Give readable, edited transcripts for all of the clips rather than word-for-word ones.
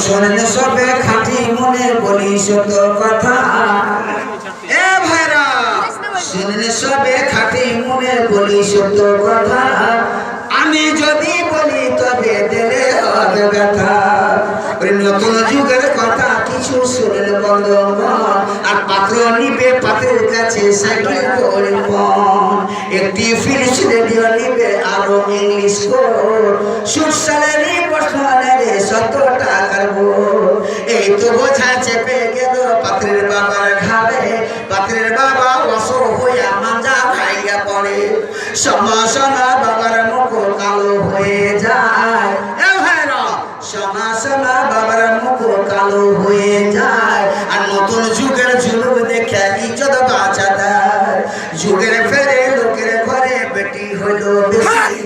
শোনেন সবে খাঁটি মনে বলি সত্য কথা। এ ভাইরা শোনেন সবে খাঁটি মনে বলি সত্য কথা। আমি যদি বলি তবে দিলে হবে ব্যথা। নতুন যুগের কথা কিছু শুনেন বন্ধুগণ, আর পাত্র নিবে পাত্রের কাছে সাইকেল করে একটি ফিলিস রেডিও নিবে আরো ইংলিশ কোড, সুট স্যালারি বসালে 70 টাকার বোর্ড। এই তো বোঝা চেপে গেল পাত্রের বাবার ঘাড়ে, পাত্রের বাবা অসর হইয়া মাঞ্জা ভাইয়া পড়ে। সমা বাবার মুখ কালো হয়ে যায়। সমা বাবার মুখ কালো হয়ে যায়। আর নতুন যুগের যুগ দেখে ইজ্জত বাঁচা দেয়। যুগের ফেরে লোকের ঘরে বেটি হলো বেশি,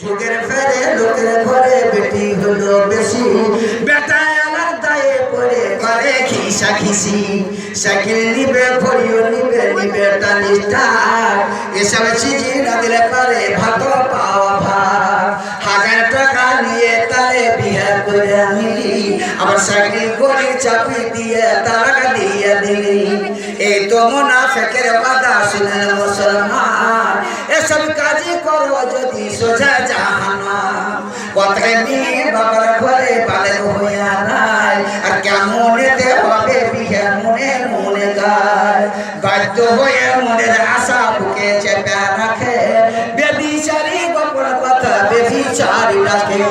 যুগের ফেরে লোকের ঘরে বেটি হলো বেশি। বেটায় আমার দায়ে পড়ে করে খিসা খিসি, সাইকেল নিবে ঘড়িও নিবে নিবে টানিস্টার। এসব চিঠি না দিলে পারে ভাত পাওয়া ভাত। 1000 টাকা নিয়ে তালে বিয়ে করে আনিলি, আবার সাইকেল ঘড়ি চাপি দিয়ে টাকা দিয়ে দিলি। এই তো মুনাফিকের বাদা শুনেন মুসলমান, এসব কাজই করো যদি সোজা জাহান্নাম। কথায় নিয়ে বাবার ঘরে বালের হইয়া নাই, আর কেমন এতে হবে বিয়ে মনে মনে গায়। বাধ্য হয়ে মনের আশা বুকে চেপে রাখে, বেবিচারি গোপন কথা বেবিচারি রাখে।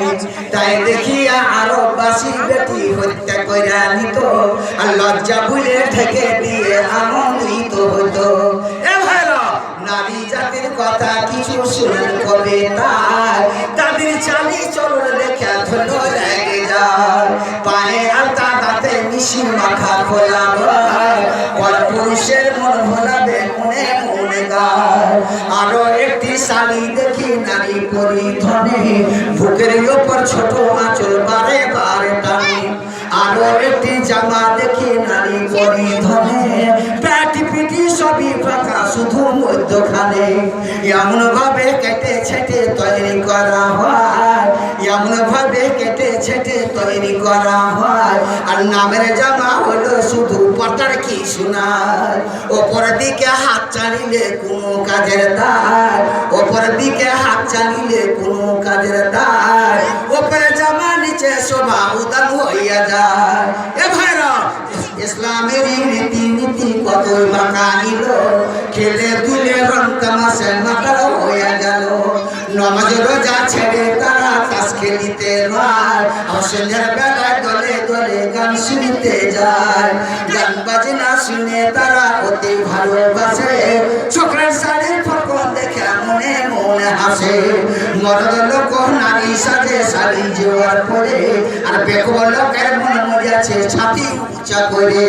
তাই দেখিয়া আরো বাসি বেটি হত্যা কইরা নিত, আর লজ্জা ভুলে ঠেকে দিয়ে আনন্দিত হতো। এ ভাইরা নারী জাতির কথা কিছু শুনেন কবে তাই, তাদের চালি চলন দেখে ধন্য লেগে যায়। পায়ে আলতা দাঁতে মিশি মাথা খোলা ভাই, পর পুরুষের মন ভোলাবে মনে মনে গায়। আরো একটি শাড়ি দেখি নারী পরিধনে, বুকের উপর ছোট আঁচল বারে বারে টানে। আরো একটি জামা দেখি নারী পরিধনে, প্যাটি পিটি সবই ফাঁকা শুধু মধ্যখানে। এমন ভাবে কেটে ছেটে তৈরি করা হয়, এমন ভাবে কেটে ছেটে তৈরি করা হয়। আর নামের জামা হলো শুধু পটার কি শোনায়। ওপর দিকে হাত চালিলে কোনো কাজের দায়, ওপর দিকে হাত চালিলে কোনো কাজের দায়। ওপরে জামা নিচে শোভা উদাম হইয়া যায়। এ ভাইরা ইসলামের রীতি নীতি কতই বাঁকা নিল, খেলে দুলে রং তামাশা মাতাল হইয়া গেল। নামাজ রোজা ছেড়ে তারা তাস খেলিতে যায়, সন্ধ্যার বেলায় দলে দলে গান শুনতে যায়। গান বাজনা শুনে তারা অতি ভালোবাসে, ছোকরার শাড়ির ফকন দেখে মনে মনে হাসে। মরদ লোক নারী সাজে শাড়ি জোয়ার পরে, আর বেকব লোকের মন মজাছে ছাতি উঁচা করে।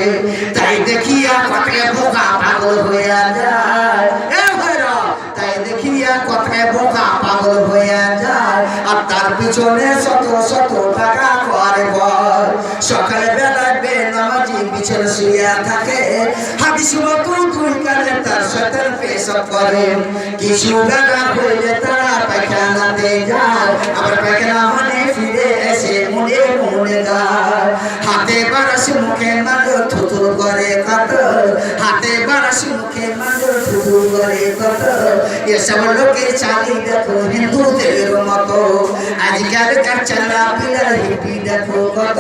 তাই দেখিয়া কটে বোকা পাগল হইয়া যায়। এ ভাইরা তাই দেখিয়া কটে বোকা পাগল হইয়া যায়। আর তার পিছনে শত শত টাকা করে ভয়। সকালে বেলায় বেনামাজি বিছানা শুইয়া থাকে, হাদিস মতো দুই কানে তার সাথে পেশাব করে। কিছু টাকা হইলে তারা পায়খানাতে যায়, আবার পায়খানা মানে ফিরে এসে মনে মনে গায়। হাতে বারাস মুখে মাঝে থুথু করে কত, হাতে বারাস মুখে মাঝে থুথু করে কত। এসব লোকের চালি দেখো হিন্দুদের মতো, আজকালকার চালা পিলার হিপি দেখো কত।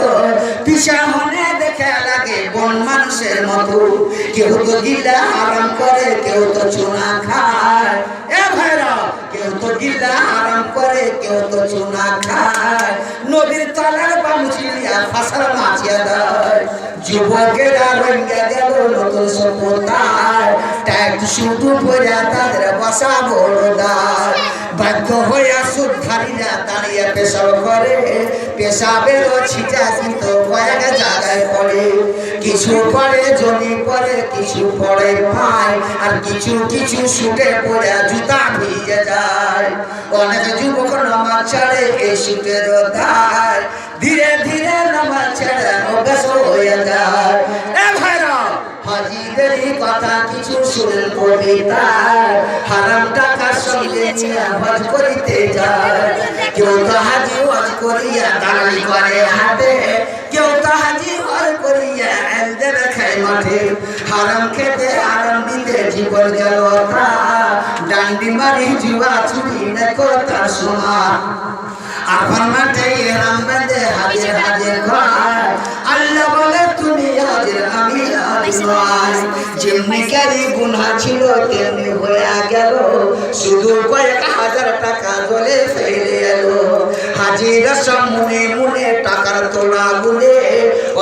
পিসা মনে দেখে লাগে বন মানুষের মতো, কেউ তো গিলা আরাম করে কেউ তো চুনা খায়। এ ভাইরা কেউ তো গিলা আরাম করে কেউ তো চুনা খায়। নদীর তলার বামুচিয়া ফাঁসার মাছিয়া দেয়। যুবকেরা রঙিয়া গেল নতুন সভ্যতায়, ট্যাগ শুধু পড়া তাদের বাসা বড় দায়। বাধ্য হইয়া সুদধারীরা দাঁড়িয়ে পেশাব করে, পেশাবেরও ছিটা কিন্তু কয়েক জায়গায় পড়ে। কিছু পড়ে জমি পড়ে, কিছু পড়ে পায়, আর কিছু কিছু শুটে পড়ে জুতা ভিজে যায়। অনেক যুবক নামাজ ছাড়ে এই শীতের দায়, ধীরে ধীরে নামাজ ছেড়ে অভ্যাস হয়ে যায়। এ ভাইরা হাজিদের কথা কিছু শুনেন কবিতায়, হারাম টাকা সঙ্গে নিয়ে হজ করিতে যায়। কেউ তো হাজি হজ করিয়া দালালি করে হাটে, কেউ তো হাজি হজ করিয়া এলদের খায় মাঠে। হারাম খেতে আরাম দিতে জীবন গেল তার, ডান্ডি মারি জুয়া চুরি দেখো তার সমান। আরফান মাঠে ইহরাম বেঁধে হাজির হাজির ঘর, আল্লাহ বলে তুমি হাজির আমি হাজির নয়। যেমনি কারি গুনাহ ছিল তেমনি হয়ে গেল, শুধু কয়েক হাজার টাকা জলে ফেলে এলো। হাজির সব মনে মনে টাকার তোলা গুলে,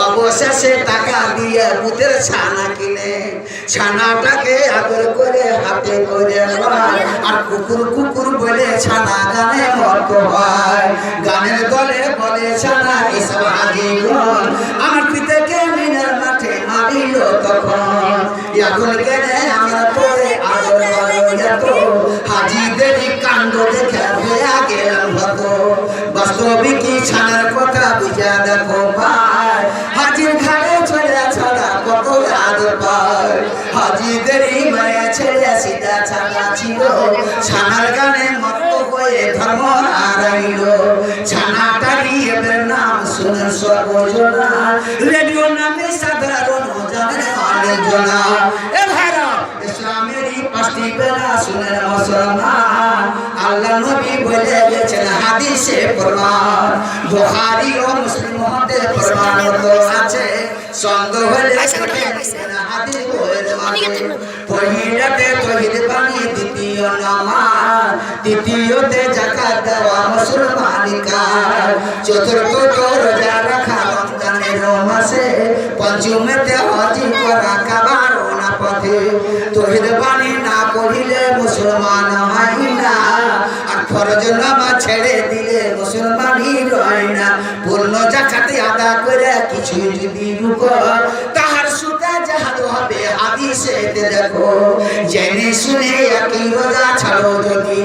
অবশেষে টাকা দিয়ে বুতের ছানা কিনে। ছানাটাকে আদর করে হাতে করে নয়, আর কুকুর কুকুর বলে ছানা গানে মত হয়। গানের দলে বলে ছানা এসব হাজিগণ, আমার পিতাকে মিনার মাঠে মারিল তখন। এখন কেনে আমরা পরে আদর এত, হাজিদেরই কাণ্ড দেখে হয়ে গেলাম হত। বাস্তবিক ছানার কথা বুঝা দেখো ভাই, হাজির ঘাড়ে চলে ছাড়া কত আদর পায়। হাজিদেরই মায়া ছেড়ে সিধা ছানা ছিল, ছানার গানে মত হয়ে ধর্ম হারাইল। ছানাটারই এদের নাম শুনে সর্বজনা, রেডিও নামে সাধারণ জানে অনেকজনা। এ ভাইরা ইসলামেরই 5টি বেলা শুনে মুসলমান, আল্লাহ নবী বলে গেছেন হাদিসে প্রমাণ। বুখারী ও মুসলিম হতে প্রমাণিত আছে, সন্দেহ হলে হাদিস বলে মানে। পহিলাতে তৌহিদ বাণী, দ্বিতীয় নামাজ, তৃতীয়তে যাকাত দেওয়া মুসলমানের কাজ, চতুর্থ রোজা রাখা রমজানের মাসে, পঞ্চমেতে হজ করা কাবার না পথে। তৌহিদ বাণী না পড়িলে মুসলমান হয় না, আর ফরজ নামাজ ছেড়ে দিলে মুসলমানই রয় না। পূর্ণ যাকাত আদা করে কিছু যদি রুকো, তাহার সুতা জাহাজ হবে হাদিসে দেখো। জেনে শুনে একই রোজা ছাড়ো যদি